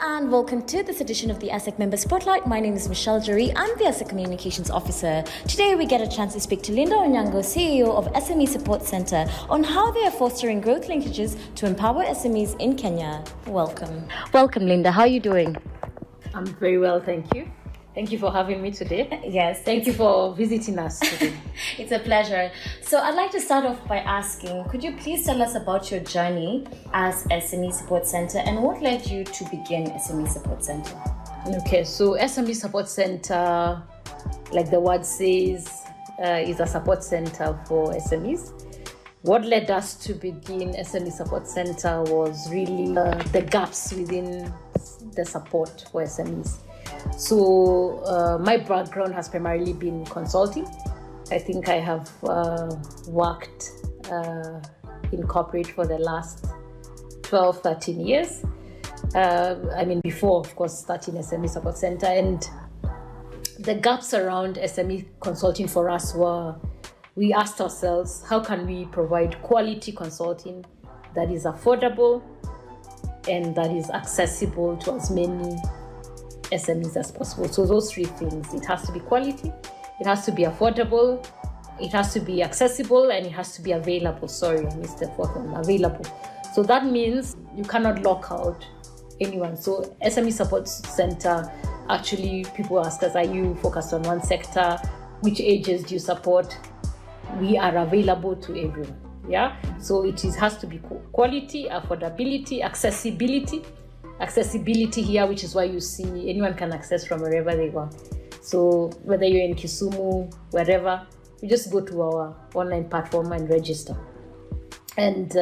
and welcome to this edition of the ASSEK Member Spotlight. My name is Michelle Jerry. I'm the ASSEK Communications Officer. Today we get a chance to speak to Linda Onyango, CEO of SME Support Center, on how they are fostering growth linkages to empower SMEs in Kenya. Welcome. Welcome, Linda. How are you doing? I'm very well, thank you. Thank you for having me today. Yes. Thank you for visiting us today. It's a pleasure. So I'd like to start off by asking, could you please tell us about your journey as SME Support Center and what led you to begin SME Support Center? Okay, so SME Support Center, like the word says, is a support center for SMEs. What led us to begin SME Support Center was really the gaps within the support for SMEs. So my background has primarily been consulting. I think I have worked in corporate for the last 12, 13 years. Before, of course, starting SME Support Center. And the gaps around SME consulting for us were, we asked ourselves, how can we provide quality consulting that is affordable and that is accessible to as many SMEs as possible? So those three things: it has to be quality, it has to be affordable, it has to be accessible, and it has to be available. Sorry, I missed the fourth one, available. So that means you cannot lock out anyone. So SME Support Center, actually people ask us, are you focused on one sector? Which ages do you support? We are available to everyone. Yeah. So it has to be quality, affordability, accessibility. Accessibility here, which is why you see anyone can access from wherever they want. So whether you're in Kisumu, wherever, you just go to our online platform and register. And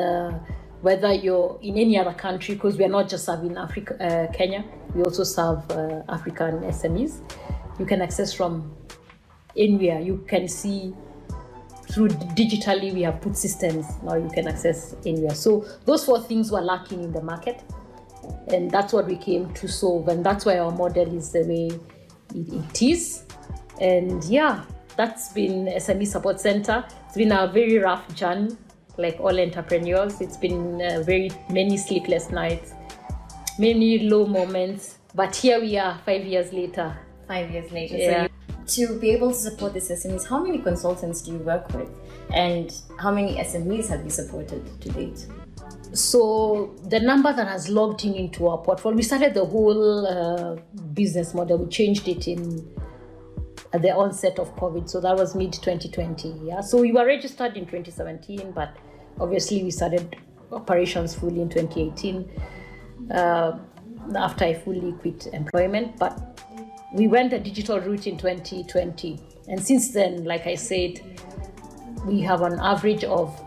whether you're in any other country, because we are not just serving Kenya, we also serve African SMEs. You can access from anywhere. You can see through digitally, we have put systems. Now you can access anywhere. So those four things were lacking in the market. And that's what we came to solve. And that's why our model is the way it is. And yeah, that's been SME Support Center. It's been a very rough journey, like all entrepreneurs. It's been very many sleepless nights, many low moments. But here we are 5 years later. 5 years later. Yeah. So to be able to support the SMEs, how many consultants do you work with? And how many SMEs have you supported to date? So the number that has logged into our portfolio, we started the whole business model. We changed it at the onset of COVID. So that was mid-2020. Yeah. So we were registered in 2017, but obviously we started operations fully in 2018 after I fully quit employment. But we went the digital route in 2020. And since then, like I said, we have an average of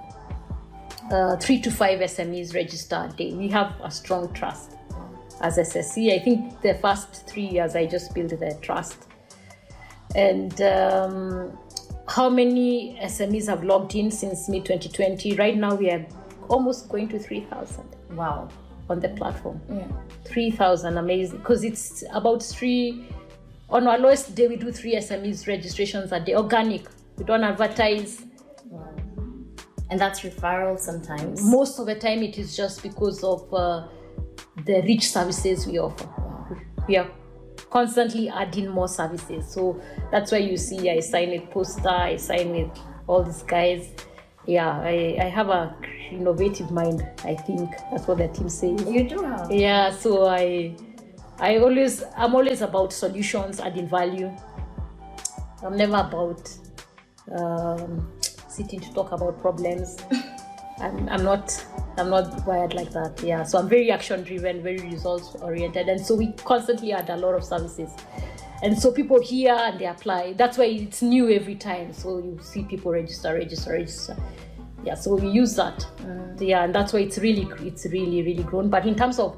3 to 5 SMEs registered a day. We have a strong trust as SSC. I think the first 3 years I just built the trust. And how many SMEs have logged in since mid-2020? Right now we are almost going to 3,000. Wow. On the platform. Yeah. 3,000, amazing. Because it's about 3, on our lowest day we do 3 SMEs registrations a day, organic. We don't advertise. Wow. And that's referral sometimes? Most of the time it is just because of the rich services we offer. Wow. We are constantly adding more services. So that's why you see I sign with Posta, I sign with all these guys. Yeah, I have a innovative mind, I think. That's what the team says. You do have? Yeah, so I'm always about solutions, adding value. I'm never about sitting to talk about problems. I'm not wired like that. Yeah, so I'm very action driven, very results oriented, and so we constantly add a lot of services. And so people hear and they apply. That's why it's new every time. So you see people register. Yeah, so we use that. Yeah, and that's why it's really grown. But in terms of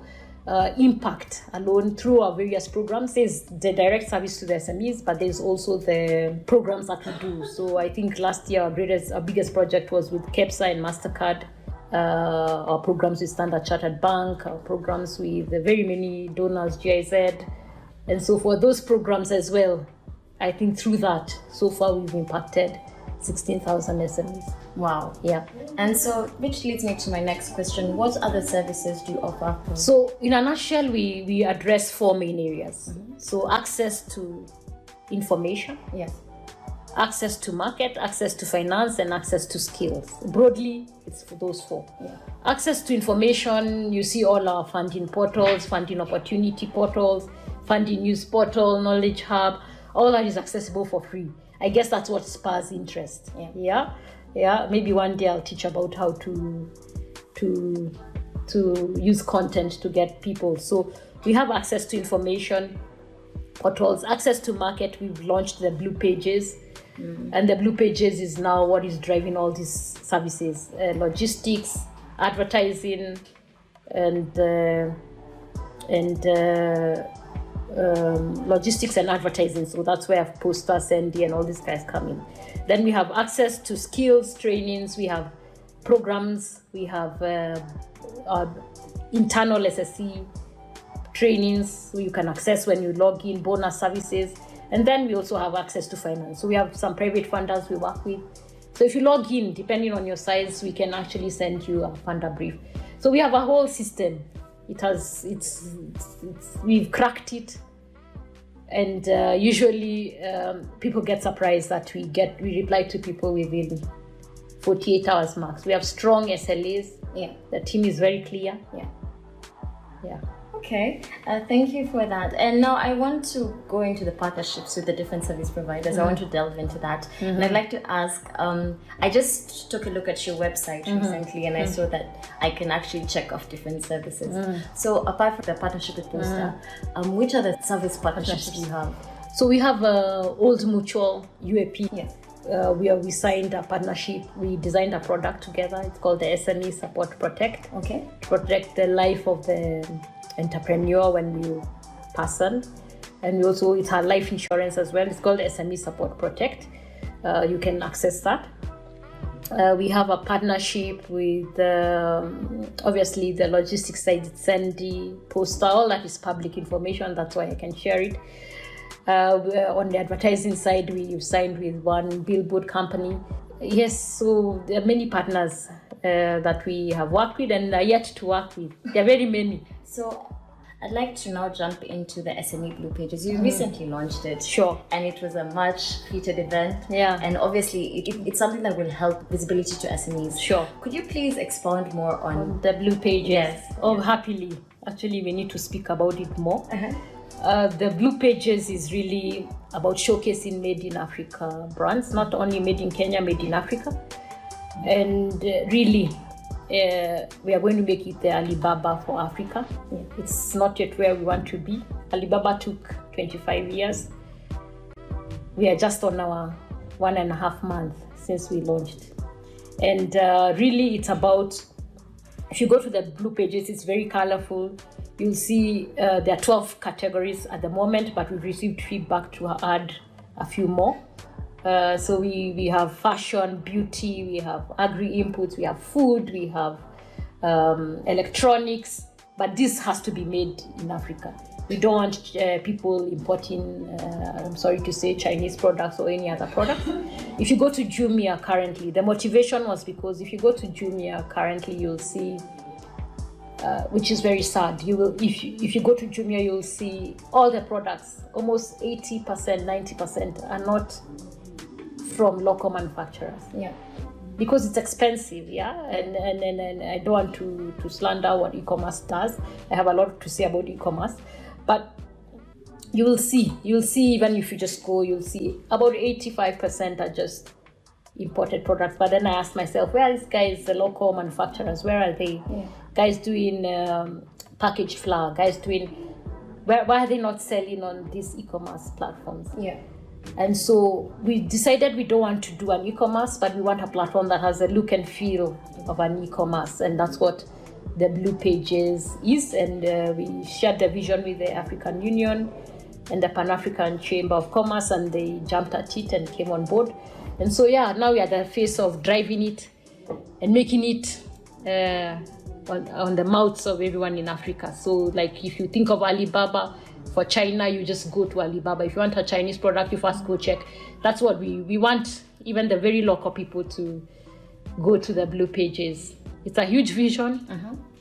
impact alone, through our various programs, there's the direct service to the SMEs, but there's also the programs that we do. So I think last year our biggest project was with KEPSA and MasterCard. Our programs with Standard Chartered Bank, our programs with very many donors, GIZ. And so for those programs as well, I think through that, so far we've impacted 16,000 SMEs. Wow. Yeah. And so, which leads me to my next question. What other services do you offer? So, in a nutshell, we address 4 main areas. So, access to information. Yes. Access to market, access to finance, and access to skills. Broadly, it's for those 4. Yeah. Access to information, you see all our funding portals, funding opportunity portals, funding news portal, knowledge hub, all that is accessible for free. I guess that's what spurs interest. Yeah. Maybe one day I'll teach about how to use content to get people. So we have access to information portals, access to market. We've launched the Blue Pages. And the Blue Pages is now what is driving all these services, logistics, advertising, and logistics and advertising. So that's where Poster, Sandy, and all these guys come in. Then we have access to skills, trainings. We have programs. We have internal SSE trainings you can access when you log in, bonus services. And then we also have access to finance. So we have some private funders we work with. So if you log in, depending on your size, we can actually send you a funder brief. So we have a whole system. We've cracked it. And usually people get surprised that we reply to people within 48 hours max. We have strong SLAs. Yeah. The team is very clear. Yeah. Okay, thank you for that. And now I want to go into the partnerships with the different service providers. I want to delve into that. And I'd like to ask, I just took a look at your website recently and I saw that I can actually check off different services. So apart from the partnership with Poster, which other service partnerships do you have? So we have Old Mutual, UAP. Yes. We signed a partnership. We designed a product together. It's called the SME Support Protect. Okay. To protect the life of the entrepreneur when you pass on. And it's our life insurance as well. It's called SME Support Protect. You can access that. We have a partnership with obviously the logistics side. It's Sandy, Poster, all that is public information. That's why I can share it. On the advertising side, we've signed with one billboard company. Yes, so there are many partners that we have worked with and are yet to work with. There are very many. So I'd like to now jump into the SME Blue Pages. You recently launched it. Sure. And it was a much featured event. Yeah. And obviously it's something that will help visibility to SMEs. Sure. Could you please expound more on the Blue Pages? Yes. Happily. Actually, we need to speak about it more. The Blue Pages is really about showcasing made in Africa brands, not only made in Kenya, made in Africa. And really, we are going to make it the Alibaba for Africa. It's not yet where we want to be. Alibaba took 25 years. We are just on our 1.5 months since we launched. And really, it's about, if you go to the Blue Pages, it's very colorful. You'll see there are 12 categories at the moment, but we've received feedback to add a few more. So we have fashion, beauty, we have agri-inputs, we have food, we have electronics, but this has to be made in Africa. We don't want people importing, I'm sorry to say, Chinese products or any other product. If you go to Jumia currently, the motivation was because if you go to Jumia currently, you'll see, which is very sad. If you go to Jumia, you'll see all the products, almost 80%, 90% are not from local manufacturers. Yeah. Because it's expensive, yeah. And I don't want to slander what e-commerce does. I have a lot to say about e-commerce. But you'll see even if you just go, you'll see about 85% are just imported products. But then I asked myself, where are these guys, the local manufacturers, where are they? Yeah. Guys doing packaged flour, guys doing, why are they not selling on these e-commerce platforms? Yeah. And so we decided we don't want to do an e-commerce, but we want a platform that has a look and feel of an e-commerce. And that's what the Blue Pages is. And we shared the vision with the African Union and the Pan-African Chamber of Commerce, and they jumped at it and came on board. And so, now we are at the phase of driving it and making it on the mouths of everyone in Africa. So like if you think of Alibaba, for China, you just go to Alibaba. If you want a Chinese product, you first go check. That's what we want even the very local people to go to the blue pages. It's a huge vision.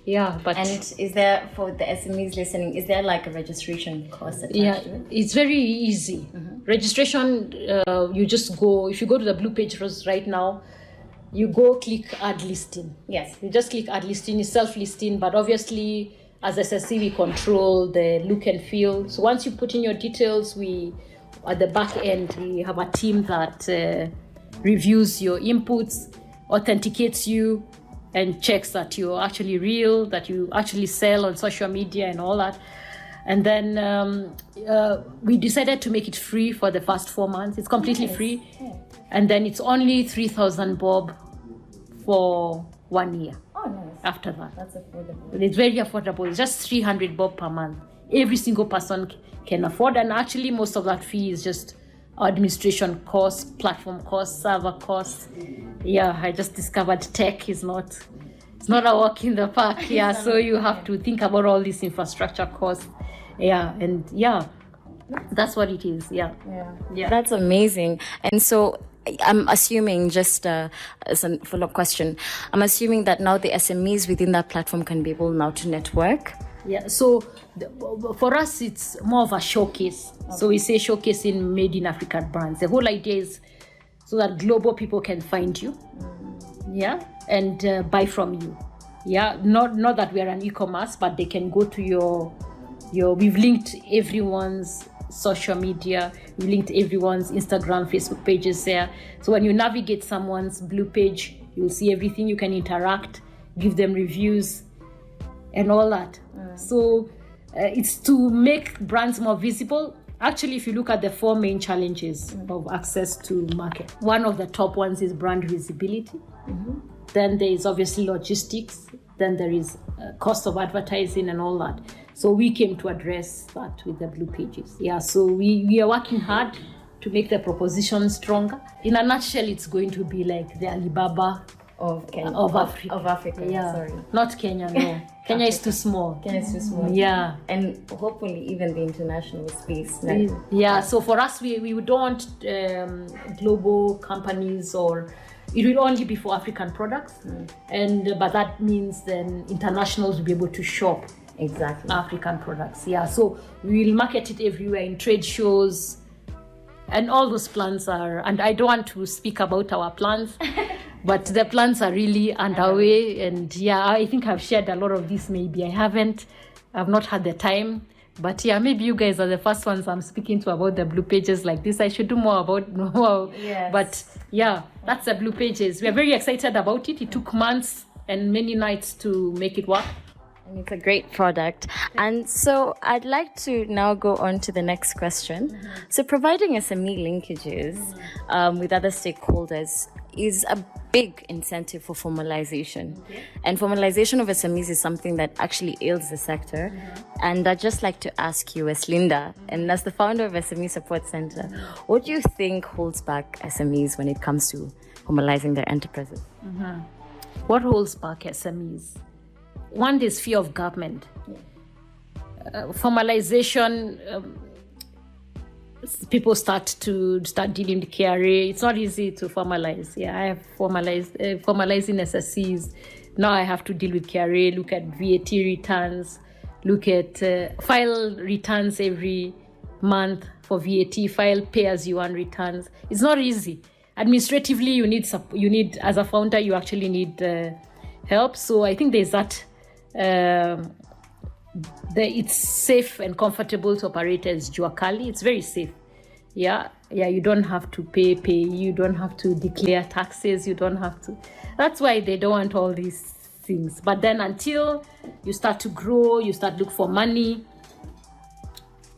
Yeah, but And is there, for the SMEs listening, is there like a registration cost attached to it? it's very easy. Registration, you just go, if you go to the blue pages right now, you go click add listing. Yes. You just click add listing, it's self-listing, but obviously as SSC we control the look and feel. So once you put in your details, we at the back end we have a team that reviews your inputs, authenticates you, and checks that you're actually real, that you actually sell on social media and all that. And then we decided to make it free for the first 4 months. It's completely free. Yeah. And then it's only 3,000 bob for 1 year. Oh, nice. After that. That's affordable. It's very affordable. It's just 300 bob per month. Every single person can afford. And actually most of that fee is just administration costs, platform costs, server costs. Yeah, I just discovered tech is not, it's not a walk in the park. Yeah, so you have to think about all these infrastructure costs. Yeah, and yeah, that's what it is. Yeah. That's amazing. And so I'm assuming, just as a follow-up question, I'm assuming that now the SMEs within that platform can be able now to network. Yeah, so for us, it's more of a showcase. Okay. So we say showcasing made in African brands. The whole idea is so that global people can find you, yeah, and buy from you. Yeah, not that we are an e-commerce, but they can go to your. We've linked everyone's social media. We linked everyone's Instagram, Facebook pages there. So when you navigate someone's blue page, you'll see everything. You can interact, give them reviews, and all that. So it's to make brands more visible. Actually, if you look at the 4 main challenges of access to market, one of the top ones is brand visibility. Then there is obviously logistics. Then there is cost of advertising and all that. So we came to address that with the blue pages. Yeah, so we are working hard to make the proposition stronger. In a nutshell, it's going to be like the Alibaba Of Kenya. of Africa. Of Africa, Yeah, sorry. not Kenya, no. Kenya is too small. Kenya is too small. Yeah. And hopefully even the international space. Yeah, so for us, we don't want global companies, or it will only be for African products. But that means then internationals will be able to shop Exactly. African products. Yeah, so we'll market it everywhere in trade shows, and all those plans are, and I don't want to speak about our plans, but the plans are really underway. And yeah, I think I've shared a lot of this. Maybe I've not had the time, but yeah, maybe you guys are the first ones I'm speaking to about the blue pages like this. I should do more about. Yes. But yeah, that's the blue pages. We're very excited about it. It took months and many nights to make it work. And it's a great product. And so I'd like to now go on to the next question. So providing SME linkages with other stakeholders is a big incentive for formalization. And formalization of SMEs is something that actually ails the sector. And I'd just like to ask you, as Linda, and as the founder of SME Support Center, what do you think holds back SMEs when it comes to formalizing their enterprises? What holds back SMEs? One is fear of government. Formalization, people start dealing with KRA. It's not easy to formalize. Yeah, I have formalizing SSCs. Now I have to deal with KRA, look at VAT returns, look at file returns every month for VAT, file pay-as-you-earn returns. It's not easy. Administratively, you need as a founder, you actually need help. So I think there's that. It's safe and comfortable to operate as Juakali. It's very safe. Yeah, you don't have to pay, you don't have to declare taxes, you don't have to. That's why they don't want all these things. But then until you start to grow, you start to look for money,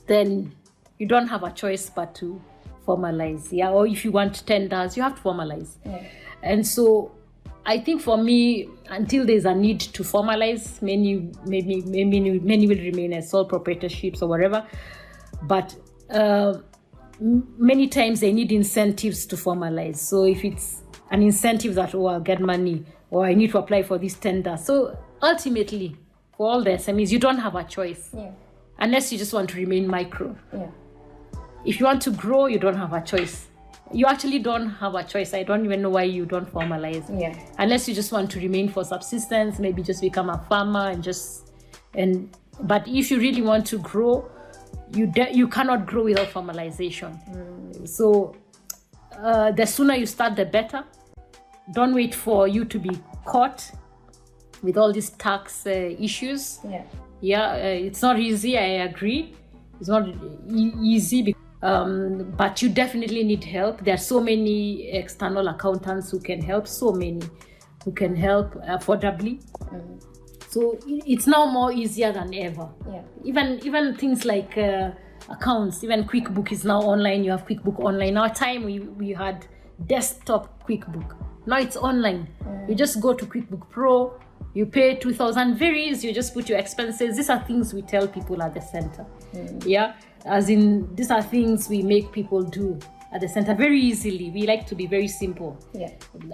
then you don't have a choice but to formalize. Yeah, or if you want tenders, you have to formalize. And so I think for me, until there's a need to formalize, many will remain as sole proprietorships or whatever. But many times they need incentives to formalize. So if it's an incentive that, I'll get money, or I need to apply for this tender. So ultimately, for all the SMEs, you don't have a choice. Unless you just want to remain micro. If you want to grow, you don't have a choice. you actually don't have a choice. I don't even know why you don't formalize. Yeah. Unless you just want to remain for subsistence, maybe just become a farmer but if you really want to grow, you cannot grow without formalization. So the sooner you start, the better. Don't wait for you to be caught with all these tax issues. It's not easy. I agree. It's not easy, but you definitely need help. There are so many external accountants who can help. So many who can help affordably. So it's now more easier than ever. Even things like accounts, even QuickBook is now online. You have QuickBook online. Our time we had desktop QuickBook. Now it's online. You just go to QuickBook Pro. You pay 2,000, very easy. You just put your expenses. These are things we tell people at the center. As in, these are things we make people do at the center very easily. We like to be very simple.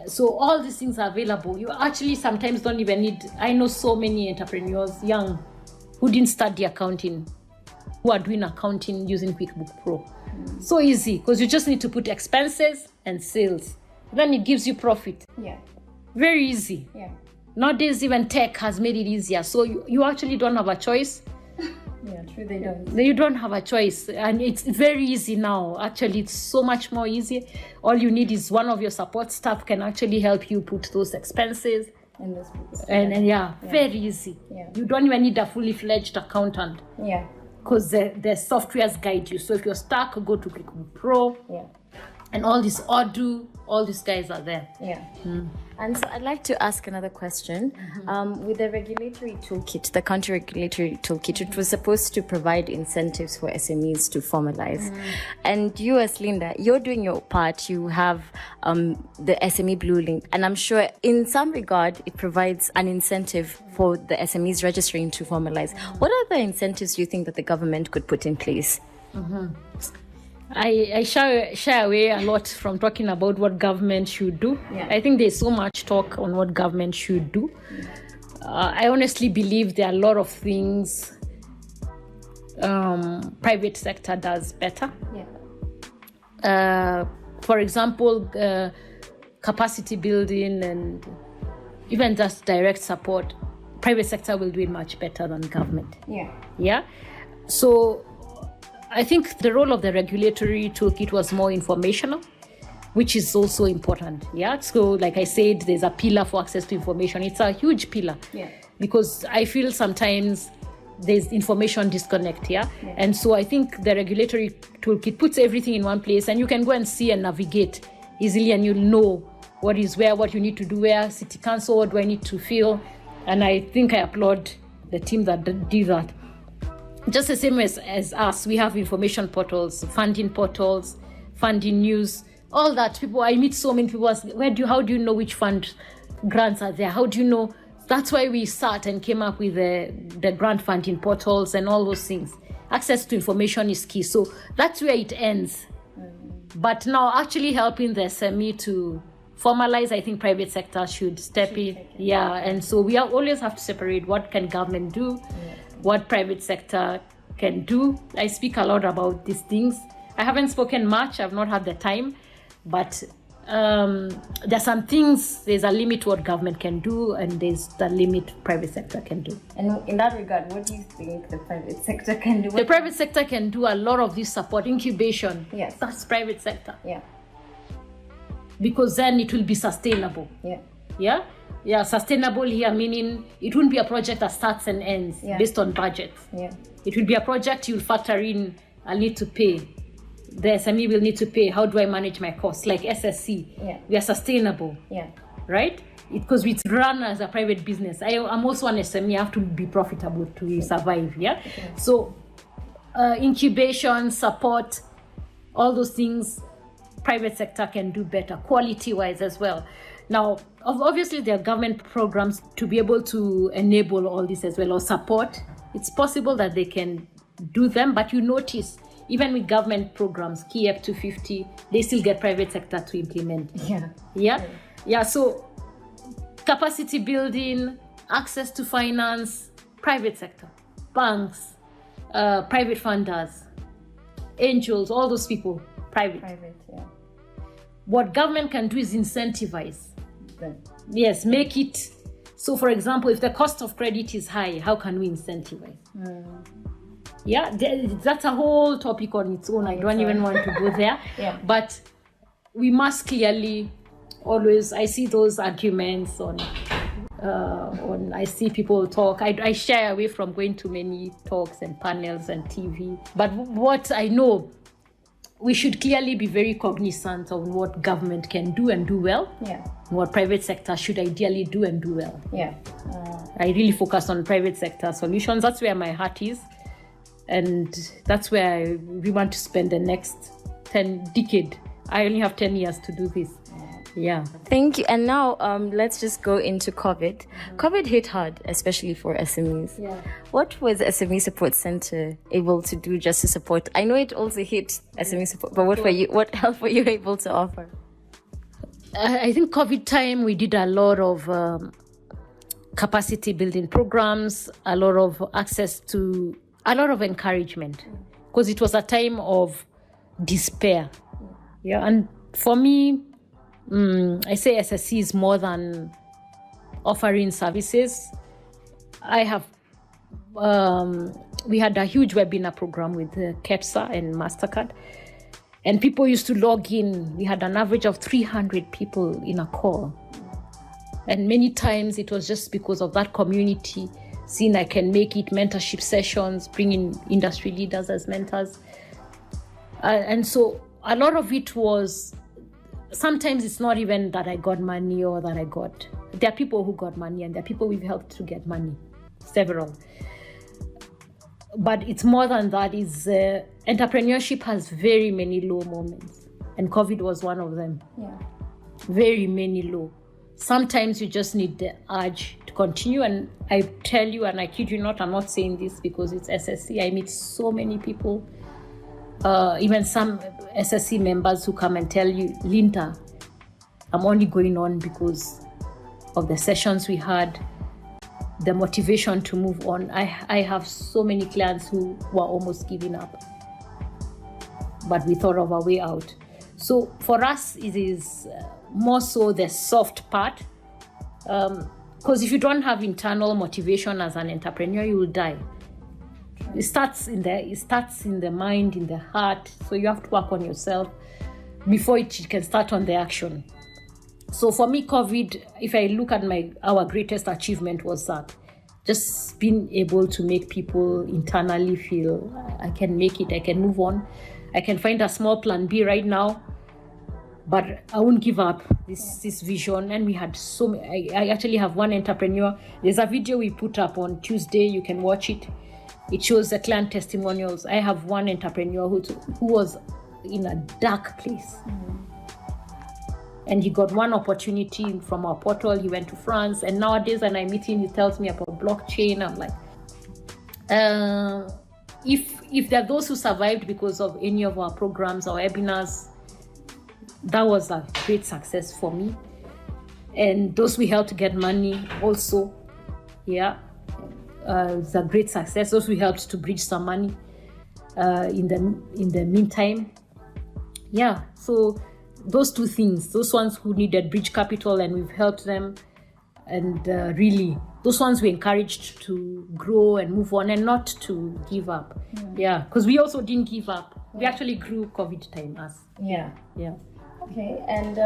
So all these things are available. You actually sometimes don't even need. I know so many entrepreneurs, young, who didn't study accounting, who are doing accounting using QuickBook Pro. So easy, because you just need to put expenses and sales. Then it gives you profit. Very easy. Nowadays, even tech has made it easier. So you actually don't have a choice. True, they don't. You don't have a choice. And it's very easy now. Actually, it's so much more easy. All you need is one of your support staff can actually help you put those expenses. And those people. Very easy. You don't even need a fully fledged accountant. Because the softwares guide you. So if you're stuck, go to QuickBook Pro. And all this Odoo, all these guys are there. And so I'd like to ask another question. With the regulatory toolkit, the country regulatory toolkit, it was supposed to provide incentives for SMEs to formalize. And you as Linda, you're doing your part. You have the SME Blue Link. And I'm sure in some regard, it provides an incentive for the SMEs registering to formalize. What are the incentives you think that the government could put in place? I shy away a lot from talking about what government should do. I think there's so much talk on what government should do. I honestly believe there are a lot of things private sector does better. For example, capacity building and even just direct support, private sector will do it much better than government. So I think the role of the regulatory toolkit was more informational, which is also important. So like I said, there's a pillar for access to information. It's a huge pillar because I feel sometimes there's information disconnect. And so I think the regulatory toolkit puts everything in one place and you can go and see and navigate easily and you'll know what is where, what you need to do where, city council, what do I need to fill. And I think I applaud the team that did that. Just the same as us, we have information portals, funding news, all that. I meet so many people ask, how do you know which fund grants are there? How do you know? That's why we sat and came up with the grant funding portals and all those things. Access to information is key. So that's where it ends. But now actually helping the SME to formalize, I think private sector should step in. And so we always have to separate what can government do, what private sector can do. I speak a lot about these things. I haven't spoken much. I've not had the time. But there's some things, there's a limit to what government can do and there's the limit private sector can do. And in that regard, what do you think the private sector can do? The private sector can do a lot of this support, incubation. That's private sector. Because then it will be sustainable. Sustainable here meaning it won't be a project that starts and ends based on budget. It will be a project you'll factor in, I'll need to pay. The SME will need to pay. How do I manage my costs? Like SSC, we are sustainable, right? Because it's run as a private business. I'm also an SME, I have to be profitable to survive, So incubation, support, all those things, private sector can do better, quality-wise as well. Now, obviously, there are government programs to be able to enable all this as well, or support. It's possible that they can do them, but you notice, even with government programs, Key Up to 50, they still get private sector to implement. So capacity building, access to finance, private sector, banks, private funders, angels, all those people, private. what government can do is incentivize. Right. Yes, make it. So, for example, if the cost of credit is high, how can we incentivize? Yeah, that's a whole topic on its own. I don't even want to go there. Yeah. But we must clearly always, I see those arguments on I see people talk. I shy away from going to many talks and panels and TV. But what I know, we should clearly be very cognizant of what government can do and do well. Yeah. What private sector should ideally do and do well. Yeah. I really focus on private sector solutions. That's where my heart is. And that's where we want to spend the next 10 decade. I only have 10 years to do this. Yeah. Thank you. And now let's just go into COVID. COVID hit hard, especially for SMEs. Yeah. What was SME Support Center able to do just to support? I know it also hit SME support, but what help were you able to offer? I think COVID time, we did a lot of capacity building programs, a lot of access to, a lot of encouragement, because it was a time of despair. Yeah. And for me, I say SSC is more than offering services. I have, we had a huge webinar program with KEPSA and MasterCard, and people used to log in. We had an average of 300 people in a call. And many times it was just because of that community, seeing I can make it, mentorship sessions, bringing industry leaders as mentors. And so a lot of it was, sometimes it's not even that I got money or that I got. There are people who got money and there are people we've helped to get money, several. But it's more than that. Is entrepreneurship has very many low moments, and COVID was one of them. Yeah. Very many low. Sometimes you just need the urge to continue. And I tell you, and I kid you not, I'm not saying this because it's SSC. I meet so many people, even some SSC members who come and tell you, Linda, I'm only going on because of the sessions we had, the motivation to move on. I have so many clients who were almost giving up, but we thought of a way out. So for us, it is more so the soft part, because if you don't have internal motivation as an entrepreneur, you will die. It starts in the mind, in the heart. So you have to work on yourself before it can start on the action. So for me, COVID, if I look at our greatest achievement was that, just being able to make people internally feel I can make it, I can move on, I can find a small plan B right now, but I won't give up this vision. And we had so many. I actually have one entrepreneur. There's a video we put up on Tuesday. You can watch it. It shows the client testimonials. I have one entrepreneur who was in a dark place. And he got one opportunity from our portal. He went to France, and nowadays when I meet him, he tells me about blockchain. I'm like, if there are those who survived because of any of our programs or webinars, that was a great success for me. And those we helped to get money also, yeah, it's a great success. Those we helped to bridge some money in the meantime, yeah. So those two things, those ones who needed bridge capital and we've helped them, and really those ones we encouraged to grow and move on and not to give up. Yeah, because we also didn't give up. We actually grew COVID time us. Yeah. Okay, and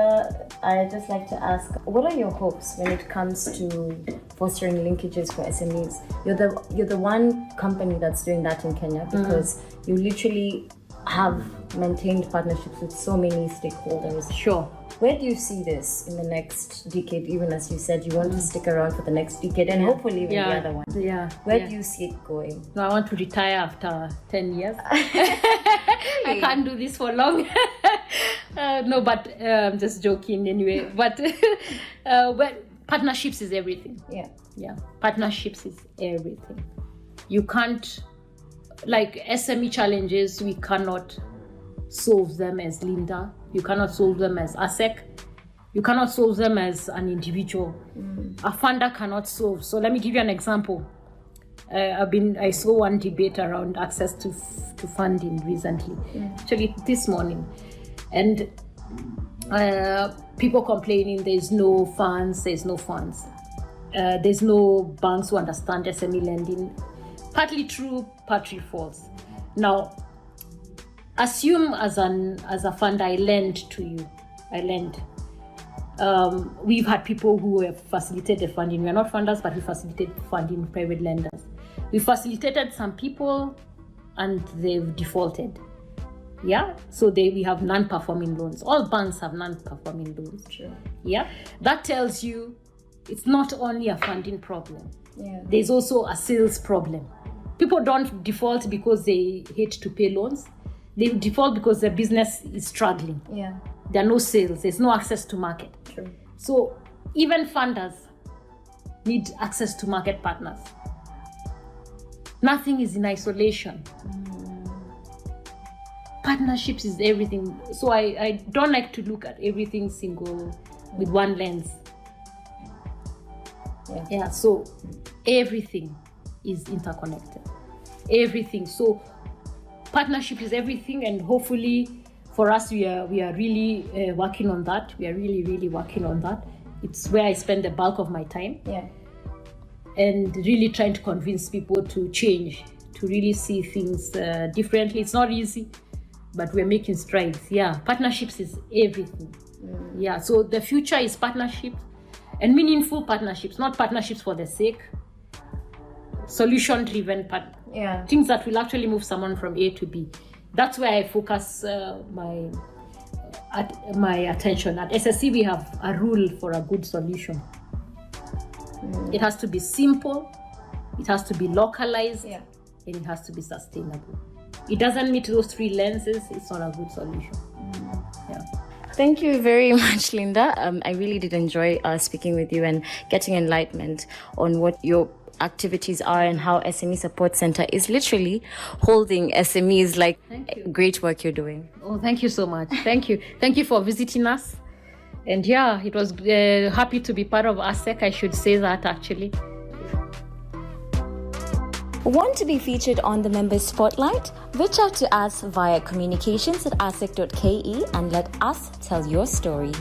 I'd just like to ask, what are your hopes when it comes to fostering linkages for SMEs? You're the one company that's doing that in Kenya, because you literally have maintained partnerships with so many stakeholders. Sure. Where do you see this in the next decade? Even as you said, you want to stick around for the next decade and hopefully even the other one. Yeah. Where do you see it going? No, I want to retire after 10 years. I can't do this for long. No, but I'm just joking anyway. But partnerships is everything. Yeah. Partnerships is everything. You can't, like SME challenges, we cannot solve them as Linda. You cannot solve them as ASSEK. You cannot solve them as an individual. A funder cannot solve. So let me give you an example. I saw one debate around access to funding recently, actually this morning, and People complaining there's no funds. There's no banks who understand SME lending. Partly true, partly false. Now, assume as a fund I lend to you. We've had people who have facilitated funding. We are not funders, but we facilitate funding private lenders. We facilitated some people and they've defaulted. Yeah, so we have non-performing loans. All banks have non-performing loans. True. Yeah, that tells you it's not only a funding problem. Yeah. There's also a sales problem. People don't default because they hate to pay loans. They default because their business is struggling. Yeah. There are no sales. There's no access to market. True. So even funders need access to market partners. Nothing is in isolation. Partnerships is everything. So I don't like to look at everything single with one lens. Yeah, so everything is interconnected. Everything. So partnership is everything, and hopefully for us we are really working on that. We are really working on that. It's where I spend the bulk of my time. Yeah. And really trying to convince people to change, to really see things differently. It's not easy, but we're making strides. Yeah, partnerships is everything. Yeah, so the future is partnerships and meaningful partnerships, not partnerships for the sake. Solution-driven things that will actually move someone from A to B. That's where I focus my attention. At SSC, we have a rule for a good solution. It has to be simple, it has to be localized, and it has to be sustainable. It doesn't meet those three lenses, it's not a good solution. Yeah. Thank you very much, Linda. I really did enjoy speaking with you and getting enlightenment on what your activities are and how SME Support Center is literally holding SMEs. Like, great work you're doing. Oh, thank you so much. Thank you. Thank you for visiting us. And yeah, it was happy to be part of ASSEK. I should say that actually. Want to be featured on the Members Spotlight? Reach out to us via communications@assek.ke and let us tell your story.